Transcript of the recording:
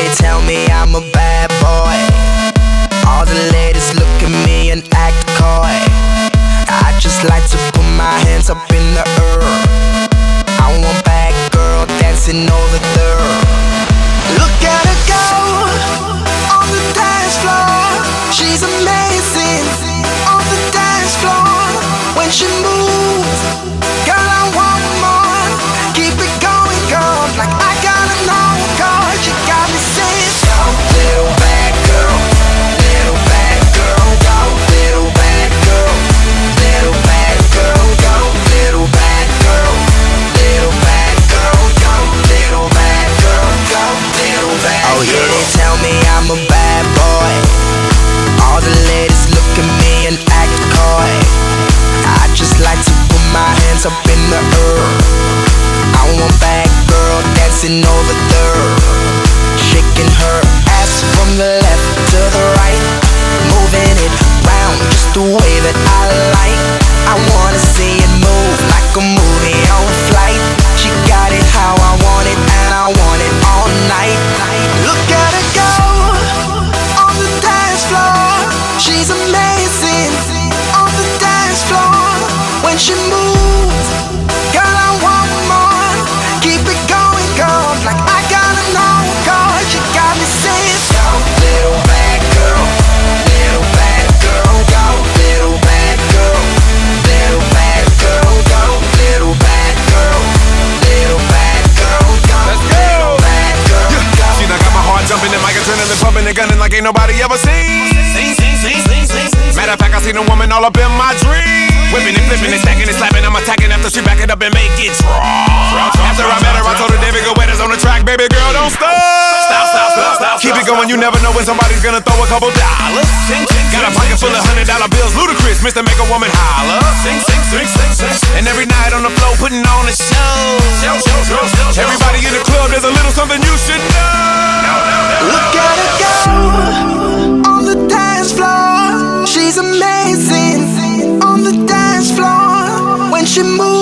they tell me I'm a bad boy. All the ladies look at me and act coy. I just like to put my hands up in the air. I want bad girl dancing over there. Look at her go on the dance floor. She's amazing on the dance floor. When she moves, girl, I want more. Keep it going, girl, like I gotta know, girl. You got me saying, go, little bad girl, little bad girl, go, little bad girl, little bad girl, go, little bad girl, little bad girl, go, little bad girl, go, little bad girl. Oh yeah, they tell me I'm a bad boy. All the ladies look at me and act coy. I just like to put my hands up in the air. I want bad girl dancing over there, shaking her ass from the left to the right, moving it round just the way that I like. I wanna see it move like a movie on flight. She got it how I want it, and I want it all night. Look at her go on the dance floor. She's amazing on the dance floor. When she moves, girl, I want more. Keep it going, girl, like I gotta know, girl. You got me saying, go, little bad girl, little bad girl, go, little bad girl, little bad girl, go, little bad girl, little bad girl, go, little bad girl, go. She done got my heart jumping, the mic adrenaline pumping, and gunning like ain't nobody ever seen. Matter of fact, I seen a woman all up in my dream. Whipping and flipping and stacking and slapping, I'm attacking after she back it up and make it drop. After I met her, I told her David Guetta's on the track, baby girl, don't stop. Keep it going, you never know when somebody's gonna throw a couple dollars. Got a pocket full of $100 bills, ludicrous, Mr. Make a Woman holler. And every night on the floor, putting on a show. Everybody in the club, there's a little something you should know. Look at her go on the dance floor. She's amazing on the dance floor. When she moves,